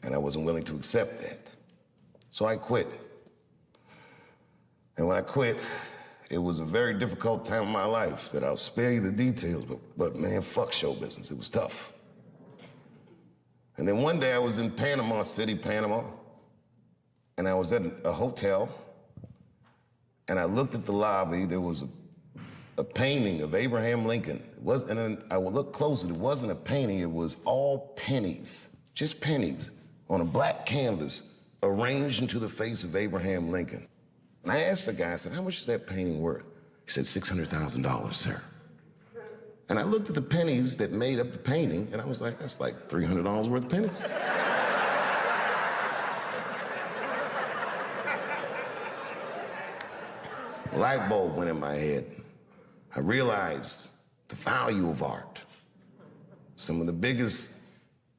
and I wasn't willing to accept that. So I quit. And when I quit, it was a very difficult time in my life that I'll spare you the details, but man, fuck show business. It was tough. And then one day I was in Panama City, Panama, and I was at a hotel, and I looked at the lobby. There was a painting of Abraham Lincoln. And then I would look closer. It wasn't a painting. It was all pennies, just pennies, on a black canvas arranged into the face of Abraham Lincoln. And I asked the guy, I said, how much is that painting worth? He said, $600,000, sir. And I looked at the pennies that made up the painting, and I was like, that's like $300 worth of pennies. A light bulb went in my head. I realized the value of art. Some of the biggest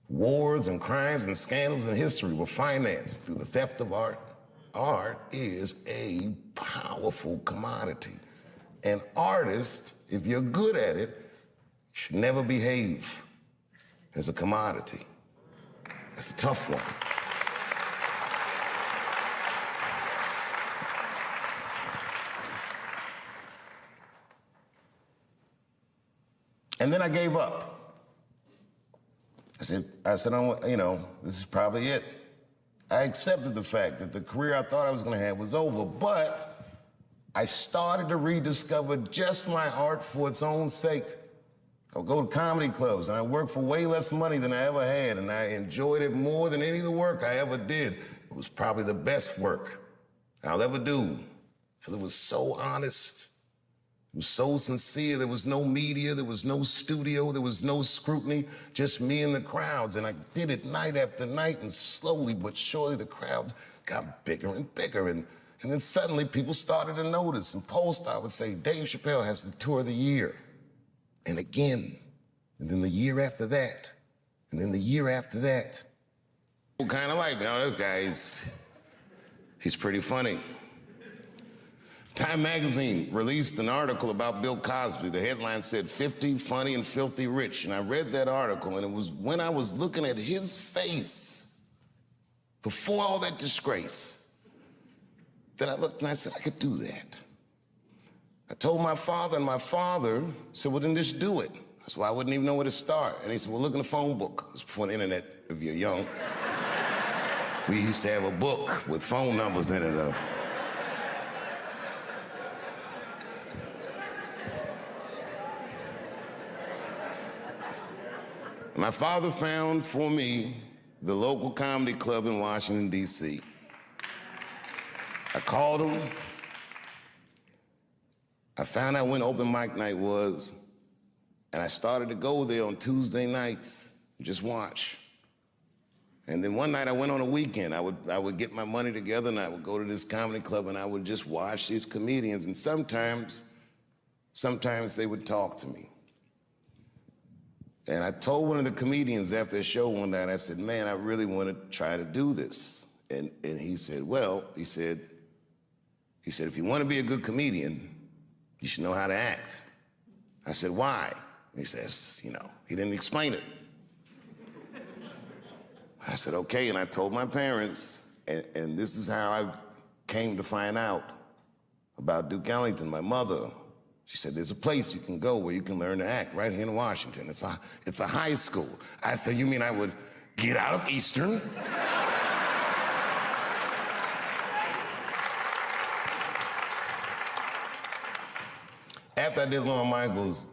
wars and crimes and scandals in history were financed through the theft of art. Art is a powerful commodity. And artists, if you're good at it, should never behave as a commodity. That's a tough one. And then I gave up. I said, this is probably it. I accepted the fact that the career I thought I was gonna have was over, but I started to rediscover just my art for its own sake. I would go to comedy clubs, and I worked for way less money than I ever had, and I enjoyed it more than any of the work I ever did. It was probably the best work I'll ever do, because it was so honest. It was so sincere. There was no media, there was no studio, there was no scrutiny, just me and the crowds. And I did it night after night, and slowly but surely the crowds got bigger and bigger. And then suddenly people started to notice, and Polestar would say, Dave Chappelle has the tour of the year. And again, and then the year after that, and then the year after that. People kind of like me, oh, this guy, he's pretty funny. Time magazine released an article about Bill Cosby. The headline said, 50 funny and filthy rich. And I read that article, and it was when I was looking at his face before all that disgrace that I looked and I said, I could do that. I told my father, and my father said, well, then just do it. That's why I wouldn't even know where to start. And he said, well, look in the phone book. It was before the internet, if you're young. We used to have a book with phone numbers in it. My father found for me the local comedy club in Washington, D.C. I called him. I found out when open mic night was, and I started to go there on Tuesday nights, just watch. And then one night I went on a weekend. I would get my money together, and I would go to this comedy club, and I would just watch these comedians, and sometimes they would talk to me. And I told one of the comedians after a show one night, I said, man, I really want to try to do this. And he said, well, he said, if you want to be a good comedian, you should know how to act. I said, why? He says, he didn't explain it. I said, okay, and I told my parents, and this is how I came to find out about Duke Ellington, my mother. She said, there's a place you can go where you can learn to act right here in Washington. It's a high school. I said, you mean I would get out of Eastern? After I did Lorne Michaels,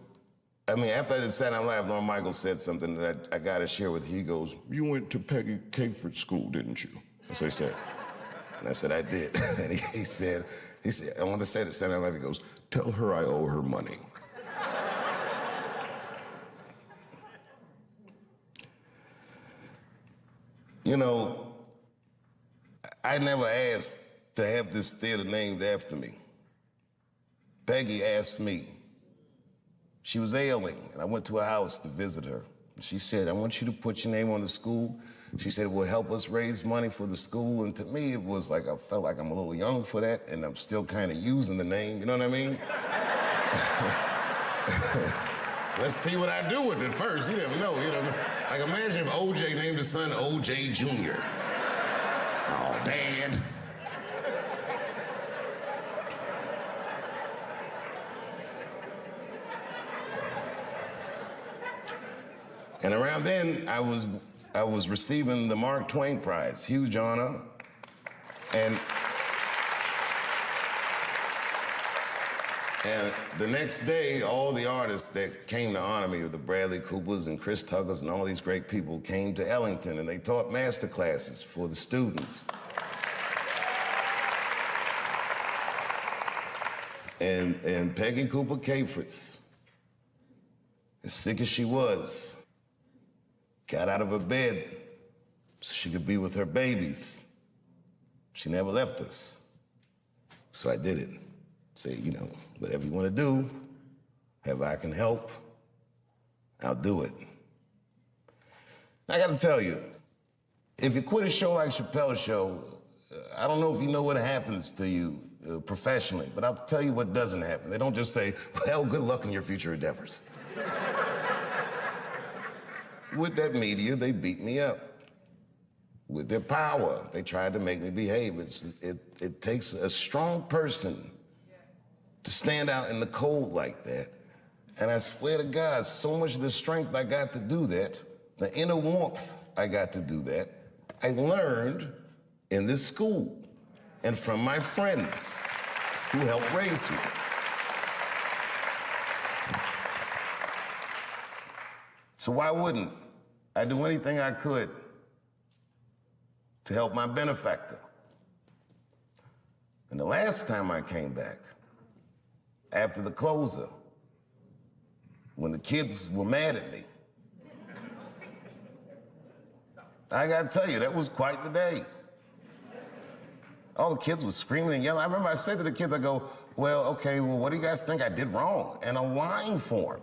after I did Saturday Night Live, Lorne Michaels said something that I gotta share with you. He goes, you went to Peggy Caford School, didn't you? That's what he said. And I said, I did. And he said, I want to say it at Saturday Night Live, he goes, tell her I owe her money. I never asked to have this theater named after me. Peggy asked me. She was ailing, and I went to her house to visit her. She said, I want you to put your name on the school. She said, it will help us raise money for the school. And to me, it was like, I felt like I'm a little young for that, and I'm still kind of using the name, you know what I mean? Let's see what I do with it first. You never know, Like, imagine if OJ named his son OJ Jr. Oh, Dad. And around then, I was receiving the Mark Twain Prize, huge honor. And the next day, all the artists that came to honor me, the Bradley Coopers and Chris Tuckers and all these great people, came to Ellington and they taught master classes for the students. And Peggy Cooper Cafritz, as sick as she was, got out of her bed so she could be with her babies. She never left us. So I did it. Say, you know, whatever you want to do, however I can help, I'll do it. I got to tell you, if you quit a show like Chappelle's show, I don't know if you know what happens to you professionally, but I'll tell you what doesn't happen. They don't just say, well, good luck in your future endeavors. With that media, they beat me up. With their power, they tried to make me behave. It takes a strong person to stand out in the cold like that. And I swear to God, so much of the strength I got to do that, the inner warmth I got to do that, I learned in this school and from my friends who helped raise me. So why wouldn't I do anything I could to help my benefactor? And the last time I came back, after the closer, when the kids were mad at me, I gotta tell you, that was quite the day. All the kids were screaming and yelling. I remember I said to the kids, I go, well, okay, well, what do you guys think I did wrong? And a line formed.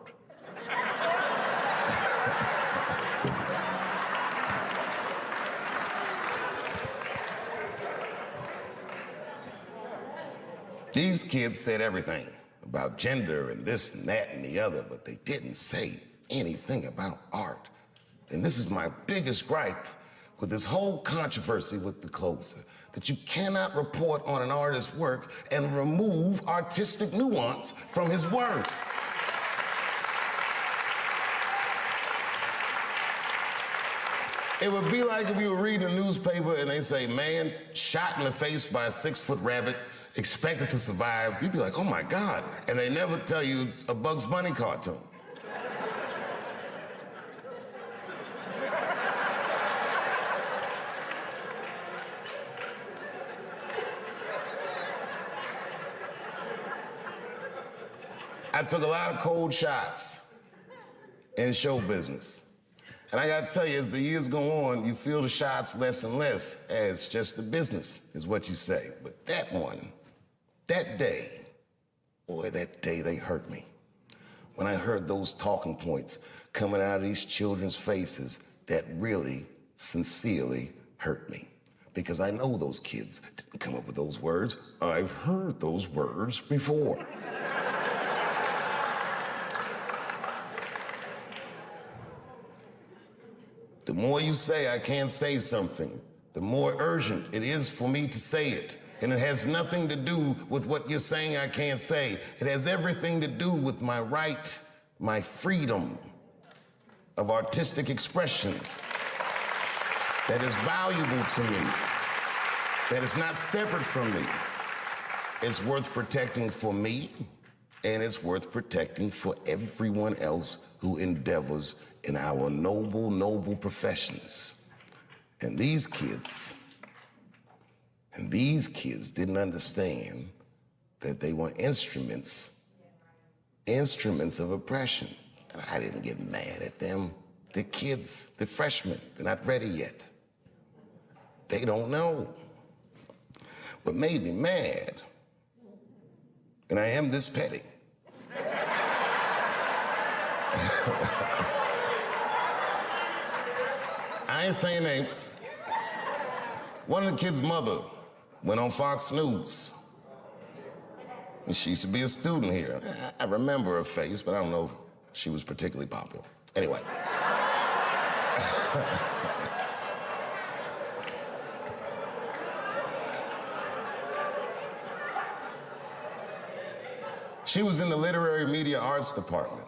These kids said everything about gender and this and that and the other, but they didn't say anything about art. And this is my biggest gripe with this whole controversy with the closer, that you cannot report on an artist's work and remove artistic nuance from his words. It would be like if you were reading a newspaper and they say, man shot in the face by a 6-foot rabbit, expected to survive. You'd be like, oh my God. And they never tell you it's a Bugs Bunny cartoon. I took a lot of cold shots in show business. And I gotta tell you, as the years go on, you feel the shots less and less as just the business, is what you say. But that one, that day, boy, that day they hurt me. When I heard those talking points coming out of these children's faces, that really, sincerely hurt me. Because I know those kids didn't come up with those words. I've heard those words before. The more you say I can't say something, the more urgent it is for me to say it. And it has nothing to do with what you're saying I can't say. It has everything to do with my right, my freedom of artistic expression that is valuable to me, that is not separate from me. It's worth protecting for me, and it's worth protecting for everyone else who endeavors in our noble, noble professions. And these kids didn't understand that they were instruments of oppression. And I didn't get mad at them. They're kids, they're freshmen, they're not ready yet. They don't know. What made me mad, and I am this petty, I ain't saying names. One of the kids' mother went on Fox News. And she used to be a student here. I remember her face, but I don't know if she was particularly popular. Anyway. She was in the literary media arts department.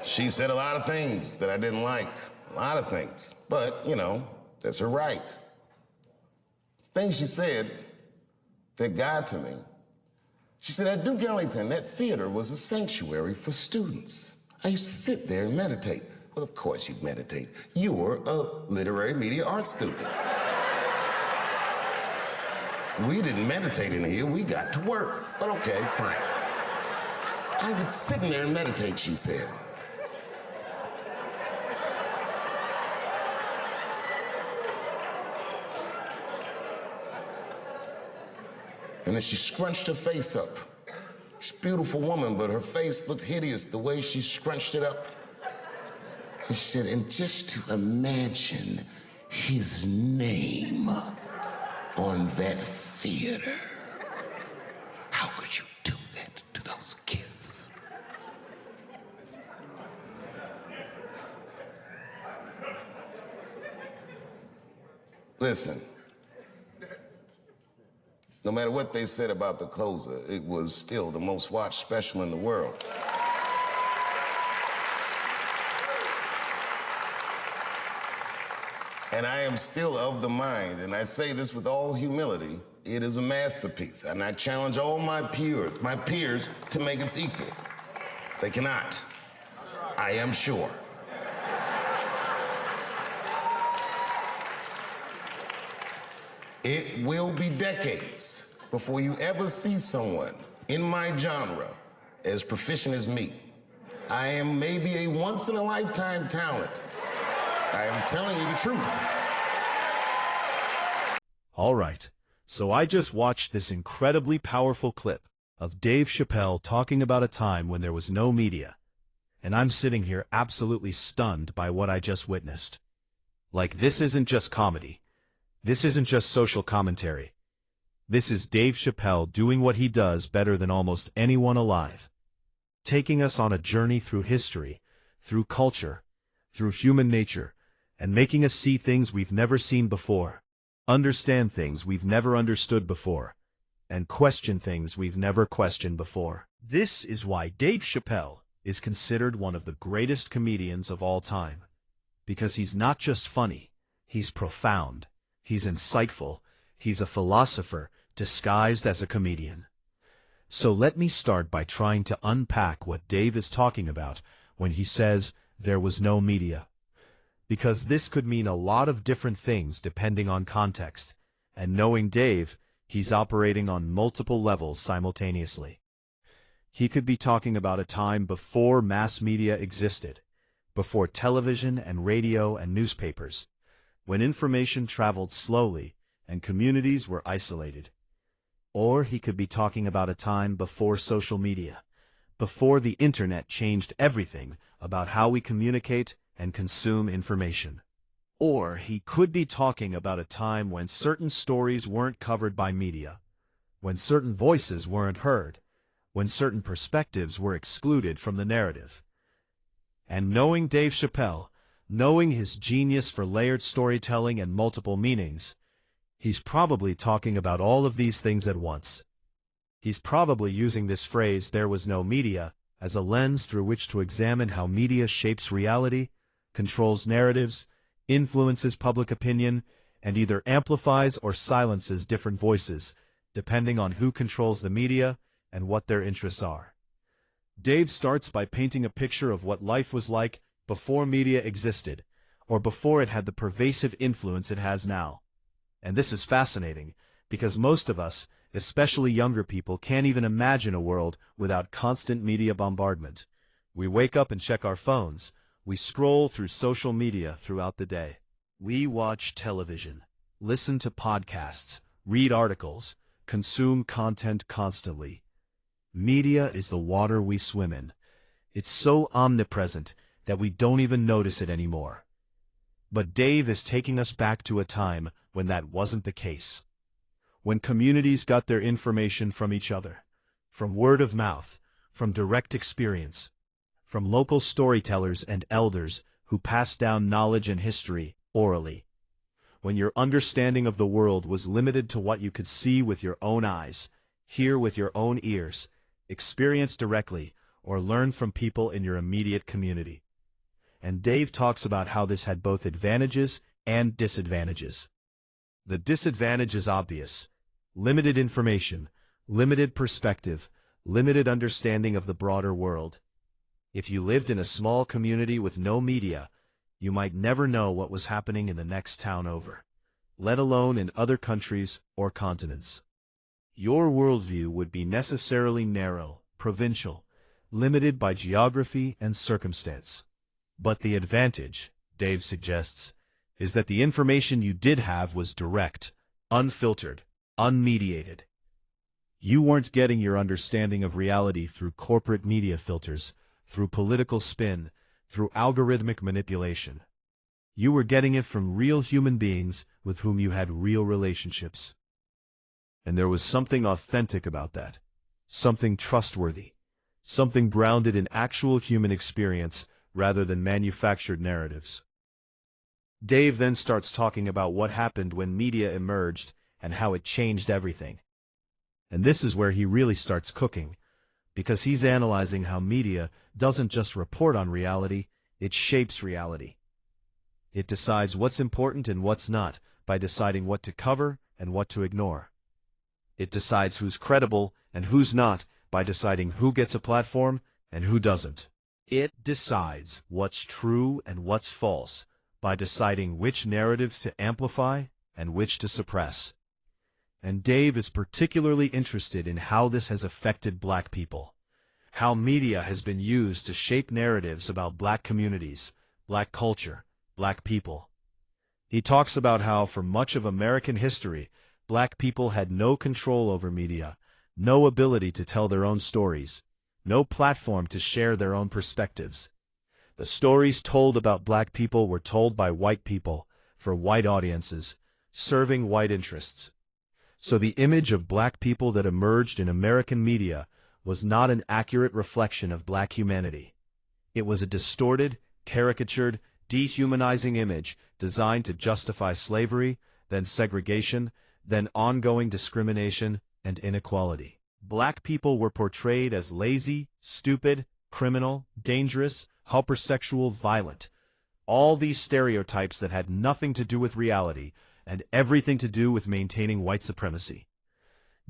She said a lot of things that I didn't like, a lot of things, but, you know, that's her right. Things she said that got to me. She said, at Duke Ellington, that theater was a sanctuary for students. I used to sit there and meditate. Well, of course you'd meditate. You were a literary media arts student. We didn't meditate in here, we got to work. But okay, fine. I would sit in there and meditate, she said. And then she scrunched her face up. She's a beautiful woman, but her face looked hideous the way she scrunched it up. And she said, and just to imagine his name on that theater. How could you do that to those kids? Listen. No matter what they said about The Closer, it was still the most watched special in the world. And I am still of the mind, and I say this with all humility, it is a masterpiece, and I challenge all my peers to make its equal. They cannot. I am sure. It will be decades before you ever see someone in my genre as proficient as me. I am maybe a once-in-a-lifetime talent. I am telling you the truth. All right, so I just watched this incredibly powerful clip of Dave Chappelle talking about a time when there was no media, and I'm sitting here absolutely stunned by what I just witnessed. Like, this isn't just comedy. This isn't just social commentary. This is Dave Chappelle doing what he does better than almost anyone alive. Taking us on a journey through history, through culture, through human nature, and making us see things we've never seen before, understand things we've never understood before, and question things we've never questioned before. This is why Dave Chappelle is considered one of the greatest comedians of all time. Because he's not just funny, he's profound. He's insightful. He's a philosopher disguised as a comedian. So let me start by trying to unpack what Dave is talking about when he says there was no media. Because this could mean a lot of different things depending on context. And knowing Dave, he's operating on multiple levels simultaneously. He could be talking about a time before mass media existed, before television and radio and newspapers, when information traveled slowly and communities were isolated. Or he could be talking about a time before social media, before the internet changed everything about how we communicate and consume information. Or he could be talking about a time when certain stories weren't covered by media, when certain voices weren't heard, when certain perspectives were excluded from the narrative. And knowing Dave Chappelle, knowing his genius for layered storytelling and multiple meanings, he's probably talking about all of these things at once. He's probably using this phrase, "there was no media," as a lens through which to examine how media shapes reality, controls narratives, influences public opinion, and either amplifies or silences different voices, depending on who controls the media and what their interests are. Dave starts by painting a picture of what life was like before media existed, or before it had the pervasive influence it has now. And this is fascinating, because most of us, especially younger people, can't even imagine a world without constant media bombardment. We wake up and check our phones. We scroll through social media throughout the day. We watch television, listen to podcasts, read articles, consume content constantly. Media is the water we swim in. It's so omnipresent that we don't even notice it anymore. But Dave is taking us back to a time when that wasn't the case. When communities got their information from each other, from word of mouth, from direct experience, from local storytellers and elders who passed down knowledge and history orally. When your understanding of the world was limited to what you could see with your own eyes, hear with your own ears, experience directly, or learn from people in your immediate community. And Dave talks about how this had both advantages and disadvantages. The disadvantage is obvious: limited information, limited perspective, limited understanding of the broader world. If you lived in a small community with no media, you might never know what was happening in the next town over, let alone in other countries or continents. Your worldview would be necessarily narrow, provincial, limited by geography and circumstance. But the advantage, Dave suggests, is that the information you did have was direct, unfiltered, unmediated. You weren't getting your understanding of reality through corporate media filters, through political spin, through algorithmic manipulation. You were getting it from real human beings with whom you had real relationships. And there was something authentic about that, something trustworthy, something grounded in actual human experience rather than manufactured narratives. Dave then starts talking about what happened when media emerged and how it changed everything. And this is where he really starts cooking, because he's analyzing how media doesn't just report on reality, it shapes reality. It decides what's important and what's not by deciding what to cover and what to ignore. It decides who's credible and who's not by deciding who gets a platform and who doesn't. It decides what's true and what's false by deciding which narratives to amplify and which to suppress. And Dave is particularly interested in how this has affected Black people, how media has been used to shape narratives about Black communities, Black culture, Black people. He talks about how, for much of American history, Black people had no control over media, no ability to tell their own stories, no platform to share their own perspectives. The stories told about Black people were told by white people, for white audiences, serving white interests. So the image of Black people that emerged in American media was not an accurate reflection of Black humanity. It was a distorted, caricatured, dehumanizing image designed to justify slavery, then segregation, then ongoing discrimination and inequality. Black people were portrayed as lazy, stupid, criminal, dangerous, hypersexual, violent. All these stereotypes that had nothing to do with reality and everything to do with maintaining white supremacy.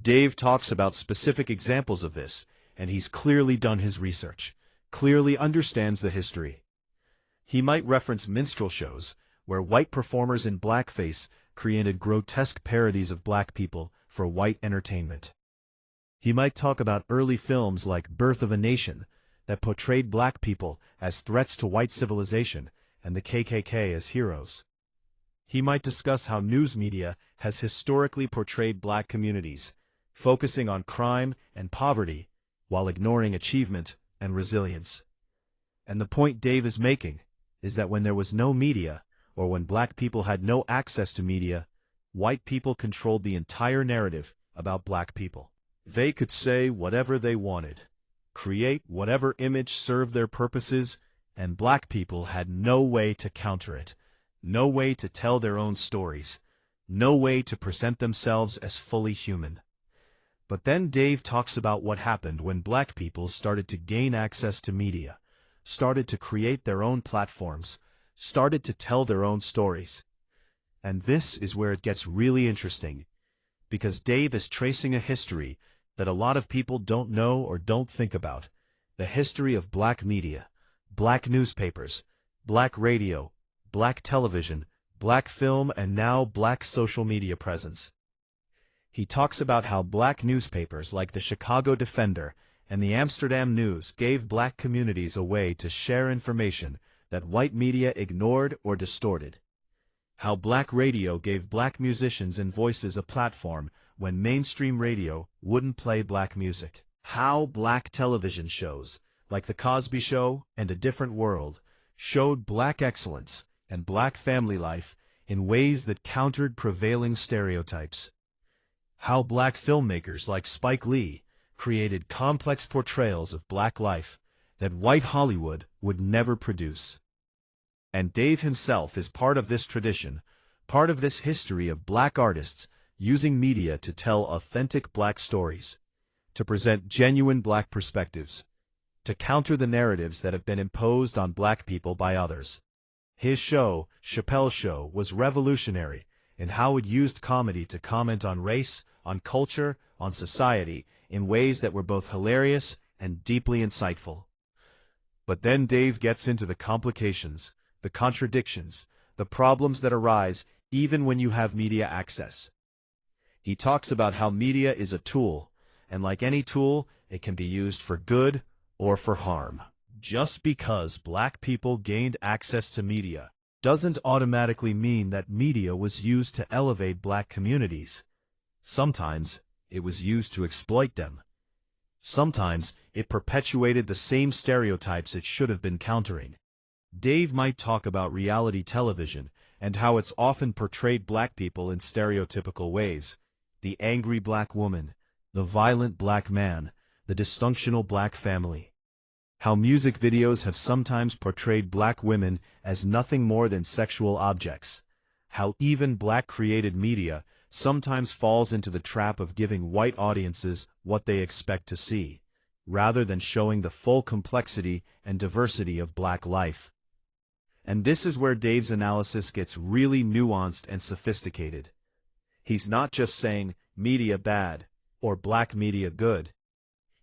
Dave talks about specific examples of this, and he's clearly done his research, clearly understands the history. He might reference minstrel shows, where white performers in blackface created grotesque parodies of Black people for white entertainment. He might talk about early films like Birth of a Nation that portrayed Black people as threats to white civilization and the KKK as heroes. He might discuss how news media has historically portrayed Black communities, focusing on crime and poverty while ignoring achievement and resilience. And the point Dave is making is that when there was no media, or when Black people had no access to media, white people controlled the entire narrative about Black people. They could say whatever they wanted, create whatever image served their purposes, and Black people had no way to counter it, no way to tell their own stories, no way to present themselves as fully human. But then Dave talks about what happened when Black people started to gain access to media, started to create their own platforms, started to tell their own stories. And this is where it gets really interesting, because Dave is tracing a history that a lot of people don't know or don't think about, the history of Black media, Black newspapers, Black radio, Black television, Black film, and now Black social media presence. He talks about how Black newspapers like the Chicago Defender and the Amsterdam News gave Black communities a way to share information that white media ignored or distorted. How Black radio gave Black musicians and voices a platform when mainstream radio wouldn't play Black music. How Black television shows, like The Cosby Show and A Different World, showed Black excellence and Black family life in ways that countered prevailing stereotypes. How Black filmmakers like Spike Lee created complex portrayals of Black life that white Hollywood would never produce. And Dave himself is part of this tradition, part of this history of black artists using media to tell authentic black stories, to present genuine black perspectives, to counter the narratives that have been imposed on black people by others. His show, Chappelle's Show, was revolutionary in how it used comedy to comment on race, on culture, on society, in ways that were both hilarious and deeply insightful. But then Dave gets into the complications, the contradictions, the problems that arise even when you have media access. He talks about how media is a tool, and like any tool, it can be used for good or for harm. Just because black people gained access to media doesn't automatically mean that media was used to elevate black communities. Sometimes it was used to exploit them. Sometimes it perpetuated the same stereotypes it should have been countering. Dave might talk about reality television and how it's often portrayed black people in stereotypical ways: the angry black woman, the violent black man, the dysfunctional black family. How music videos have sometimes portrayed black women as nothing more than sexual objects. How even black-created media sometimes falls into the trap of giving white audiences what they expect to see, rather than showing the full complexity and diversity of black life. And this is where Dave's analysis gets really nuanced and sophisticated. He's not just saying media bad or black media good.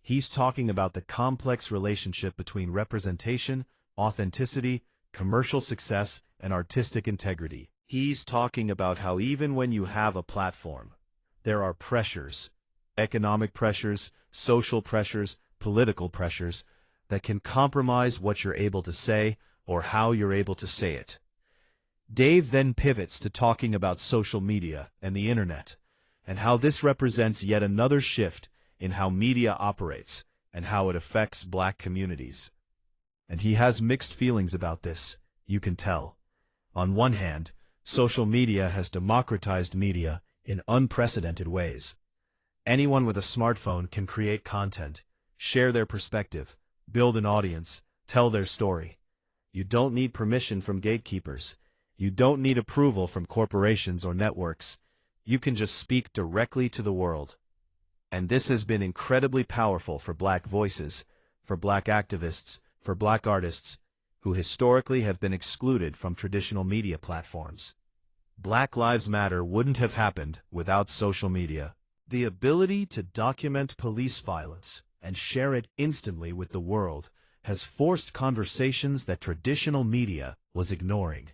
He's talking about the complex relationship between representation, authenticity, commercial success, and artistic integrity. He's talking about how even when you have a platform, there are pressures, economic pressures, social pressures, political pressures, that can compromise what you're able to say or how you're able to say it. Dave then pivots to talking about social media and the internet, and how this represents yet another shift in how media operates and how it affects black communities. And he has mixed feelings about this, you can tell. On one hand, social media has democratized media in unprecedented ways. Anyone with a smartphone can create content, share their perspective, build an audience, tell their story. You don't need permission from gatekeepers. You don't need approval from corporations or networks. You can just speak directly to the world. And this has been incredibly powerful for black voices, for black activists, for black artists, who historically have been excluded from traditional media platforms. Black Lives Matter wouldn't have happened without social media. The ability to document police violence and share it instantly with the world has forced conversations that traditional media was ignoring.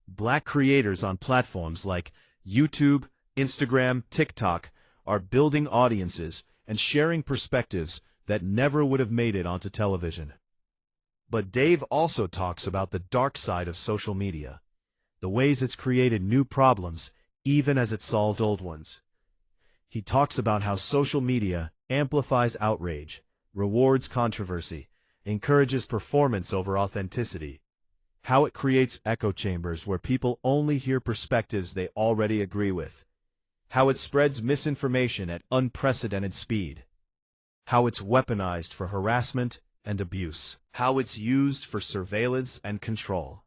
Black creators on platforms like YouTube, Instagram, TikTok are building audiences and sharing perspectives that never would have made it onto television. But Dave also talks about the dark side of social media, the ways it's created new problems even as it solved old ones. He talks about how social media amplifies outrage, rewards controversy, encourages performance over authenticity, how it creates echo chambers where people only hear perspectives they already agree with, how it spreads misinformation at unprecedented speed, how it's weaponized for harassment and abuse, how it's used for surveillance and control.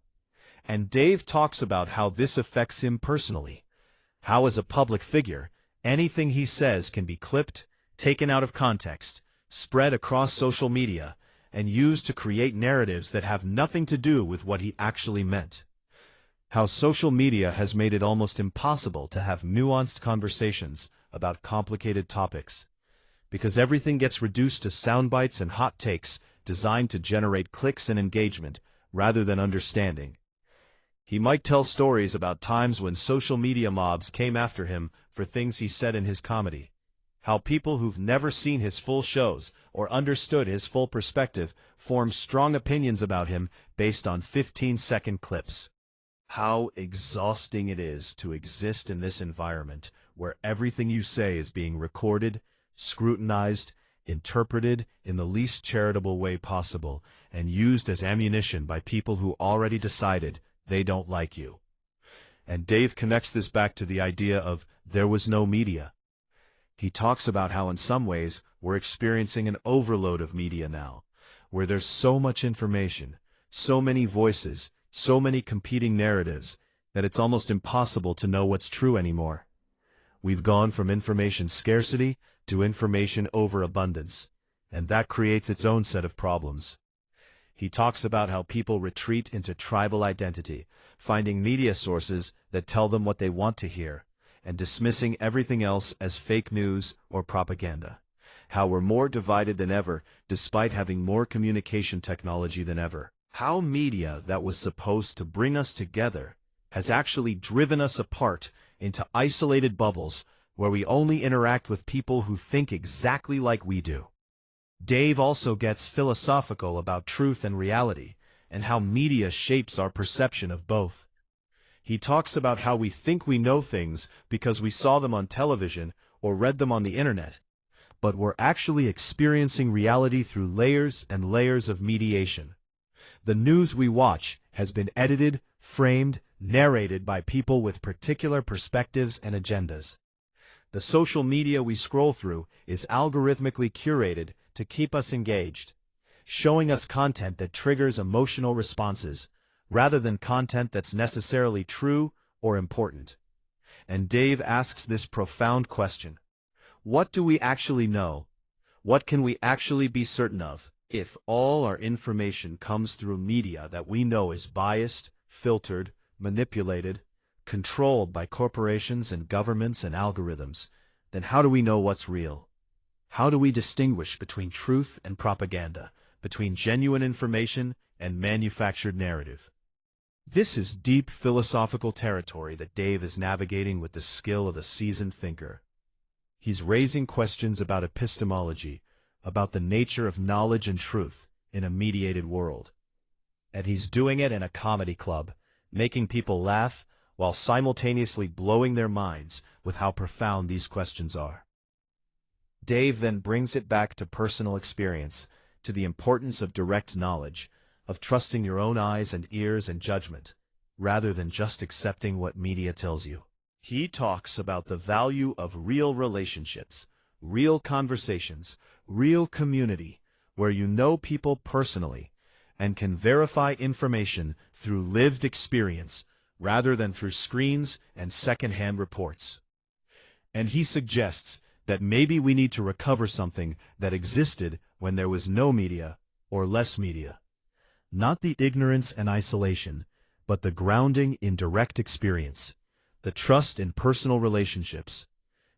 And Dave talks about how this affects him personally, how as a public figure, anything he says can be clipped, taken out of context, spread across social media, and used to create narratives that have nothing to do with what he actually meant. How social media has made it almost impossible to have nuanced conversations about complicated topics, because everything gets reduced to sound bites and hot takes designed to generate clicks and engagement rather than understanding. He might tell stories about times when social media mobs came after him for things he said in his comedy, how people who've never seen his full shows or understood his full perspective form strong opinions about him based on 15-second clips. How exhausting it is to exist in this environment where everything you say is being recorded, scrutinized, interpreted in the least charitable way possible, and used as ammunition by people who already decided they don't like you. And Dave connects this back to the idea of there was no media. He talks about how in some ways we're experiencing an overload of media now, where there's so much information, so many voices, so many competing narratives, that it's almost impossible to know what's true anymore. We've gone from information scarcity to information overabundance, and that creates its own set of problems. He talks about how people retreat into tribal identity, finding media sources that tell them what they want to hear, and dismissing everything else as fake news or propaganda. How we're more divided than ever, despite having more communication technology than ever. How media that was supposed to bring us together has actually driven us apart into isolated bubbles where we only interact with people who think exactly like we do. Dave also gets philosophical about truth and reality, and how media shapes our perception of both. He talks about how we think we know things because we saw them on television or read them on the internet, but we're actually experiencing reality through layers and layers of mediation. The news we watch has been edited, framed, narrated by people with particular perspectives and agendas. The social media we scroll through is algorithmically curated to keep us engaged, showing us content that triggers emotional responses, rather than content that's necessarily true or important. And Dave asks this profound question: what do we actually know? What can we actually be certain of? If all our information comes through media that we know is biased, filtered, manipulated, controlled by corporations and governments and algorithms, then how do we know what's real? How do we distinguish between truth and propaganda, between genuine information and manufactured narrative? This is deep philosophical territory that Dave is navigating with the skill of a seasoned thinker. He's raising questions about epistemology, about the nature of knowledge and truth in a mediated world. And he's doing it in a comedy club, making people laugh while simultaneously blowing their minds with how profound these questions are. Dave then brings it back to personal experience, to the importance of direct knowledge, of trusting your own eyes and ears and judgment, rather than just accepting what media tells you. He talks about the value of real relationships, real conversations, real community, where you know people personally and can verify information through lived experience rather than through screens and second-hand reports. And he suggests that maybe we need to recover something that existed when there was no media or less media. Not the ignorance and isolation, but the grounding in direct experience, the trust in personal relationships,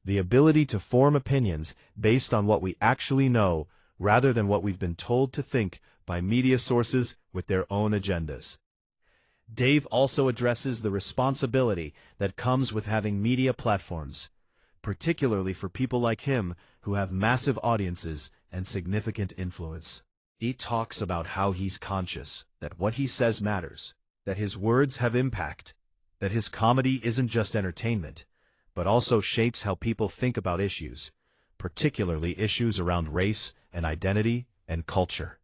the ability to form opinions based on what we actually know rather than what we've been told to think by media sources with their own agendas. Dave also addresses the responsibility that comes with having media platforms, particularly for people like him who have massive audiences and significant influence. He talks about how he's conscious that what he says matters, that his words have impact, that his comedy isn't just entertainment, but also shapes how people think about issues, particularly issues around race and identity and culture.